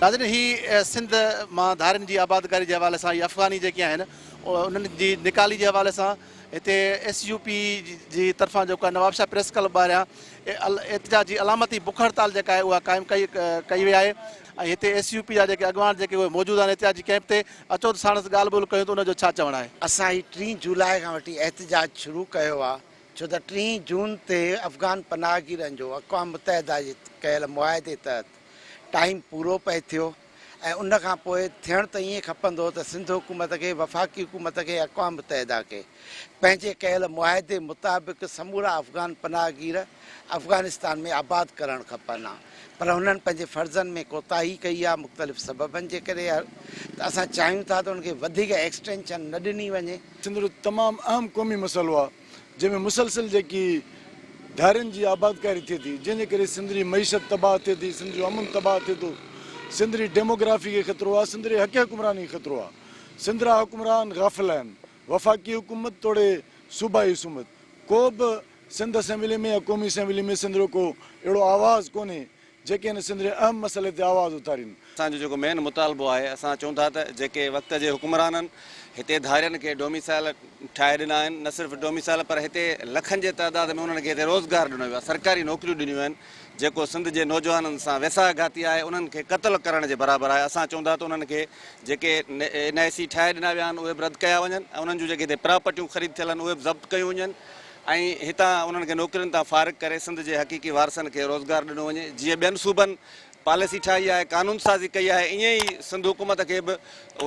नाज़रीन ही सिंध मां धारनि जी आबादकारी जे हवाले सां अफ़गानी जेके आहिनि उन्हनि जी निकाली जे हवाले सां हिते SUP जी तरफ़ां जेको आहे नवाबशाह प्रेस क्लब ॿाहिरियां एतिजाजी अलामती बुख हड़ताल जेका आहे उहा क़ाइमु कई वई आहे ऐं हिते SUP जा जेके अॻवान जेके उहे मौजूदु आहिनि एतिजाजी कैंप ते अचो त साणसि ॻाल्हि ॿोल कयूं त उनजो छा चवणु आहे। असां ही 3 जुलाई खां वठी एहतजाज शुरू कयो आहे छो त 3 जून ते अफ़गान पनाहगीरनि जो अक़वाम मुतहिदा जे कयल मुआहदे तहत टाइम पूरो पए थियो ऐं उन खां पोइ थियणु त ईअं खपंदो त सिंध हुकूमत खे वफ़ाक़ी हुकूमत खे अक़वाम मुतहिदा खे पंहिंजे कयल मुआहदे मुताबिक़ समूरा अफ़गान पनाहगीर अफ़गानिस्तान में आबाद करणु खपनि हा पर हुननि पंहिंजे फ़र्ज़नि में कोताही कई आहे मुख़्तलिफ़ सबबनि जे करे त असां चाहियूं था त उनखे वधीक एक्सटेंशन न ॾिनी वञे। सिंध तमामु अहम क़ौमी मसइलो आहे जंहिंमें मुसलसिल जेकी धारियुनि जी आबादकारी थिए थी जंहिंजे करे सिंध जी मईशत तबाह थिए थी, सिंध जो अमन तबाह थिए थो, सिंध जी डेमोग्राफी खे ख़तरो आहे, सिंध जे हक़ हुकुमरानी खे ख़तरो आहे। सिंध जा हुकुमरान गाफ़िल आहिनि, वफ़ाक़ी हुकूमत तोड़े सूबाई हुकूमत को बि सिंध असेंबली में या क़ौमी असेंबली में सिंध जो को अहिड़ो आवाज़ कोन्हे जेके हिन सिंध जे अहम मसइले ते आवाज़ उतारीनि। असांजो जेको मेन मुतालबो आहे असां चऊं था त जेके वक़्त जे हुकुमराननि हिते धारियुनि खे डोमिसाइल ठाहे ॾिना आहिनि, न सिर्फ़ु डोमिसाइल पर हिते लखनि जे तइदाद में उन्हनि खे हिते रोज़गार ॾिनो वियो आहे, सरकारी नौकरियूं ॾिनियूं आहिनि जेको सिंध जे नौजवाननि सां वेसाघाती आहे उन्हनि खे क़त्ल करण जे बराबरि आहे। असां चऊं था त उन्हनि खे जेके NIC ठाहे ॾिना विया आहिनि उहे बि रद्द कया वञनि ऐं उन्हनि जूं जेके हिते प्रॉपर्टियूं ख़रीद थियल आहिनि उहे बि ज़ब्त कयूं वञनि ऐं हितां उन्हनि खे नौकरियुनि तां फ़ारिग़ करे सिंध जे हक़ीक़ी वारसनि खे रोज़गार ॾिनो वञे। जीअं ॿियनि सूबनि पॉलिसी ठाही आहे, कानून साज़ी कई आहे, ईअं ई सिंध हुकूमत खे बि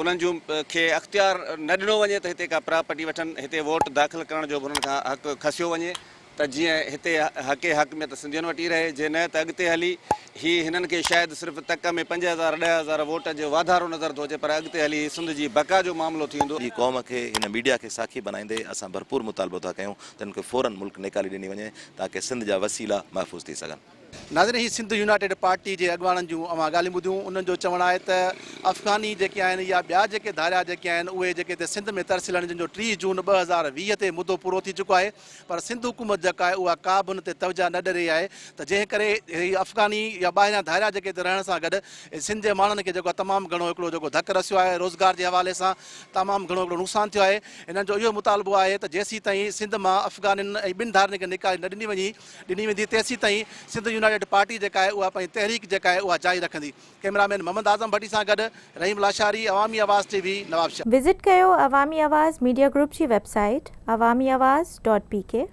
उन्हनि जूं खे अख़्तियार न ॾिनो वञे त हिते का प्रॉपर्टी वठनि, हिते वोट दाख़िल करण जो बि उन्हनि खां हक़ु खसियो वञे त जीअं हिते हक़ में त सिंधियुनि वटि ई रहे, जे न त अॻिते हली हिननि खे शायदि सिर्फ़ु तक में 5000 10,000 वोट जो वाधारो नज़र थो अचे पर अॻिते हली सिंध जी बका जो मामिलो थींदो। ही क़ौम खे हिन मीडिया खे साखी बनाईंदे असां भरपूर मुतालबो था कयूं त हिन खे फ़ौरन मुल्क निकाली ॾिनी वञे ताकी सिंध जा वसीला महफ़ूज़ थी सघनि। नाज़रीन ही सिंध यूनाइटेड पार्टी जे अॻवाननि जूं अवां ॻाल्हियूं ॿुधियूं उन्हनि जो चवणु आहे त अफ़गानी जेके आहिनि या ॿिया जेके धारिया जेके आहिनि उहे जेके हिते सिंध में तरसियल आहिनि जिन जो 3 जून 2020 ते मुदो पूरो थी चुको आहे पर सिंध हुकूमत जेका आहे उहा का बि उन ते तवजा न ॾे रही आहे त जंहिं करे अफ़गानी या ॿाहिरियां धारिया जेके हिते रहण सां गॾु सिंध जे माण्हुनि खे जेको तमामु घणो हिकिड़ो जेको धकु रसियो आहे रोज़गार जे हवाले सां तमामु घणो हिकिड़ो नुक़सानु थियो आहे। हिननि जो इहो मुतालबो आहे त जेसीं ताईं सिंध मां अफ़गानियुनि ऐं ॿिनि धारियुनि खे निकाली न ॾिनी वेंदी तेसीं ताईं सिंध यूनाइटेड पार्टी जेका आहे उहा पंहिंजी तहरीक जेका आहे उहा जारी रखंदी। कैमरामैन मोहम्मद आज़म भट्टी सां गॾु रहीम लाशारी, अवामी आवाज़ TV, नवाबशाह। विज़िट कयो अवामी आवाज़ मीडिया ग्रुप जी वेबसाइट awamiawaz.pk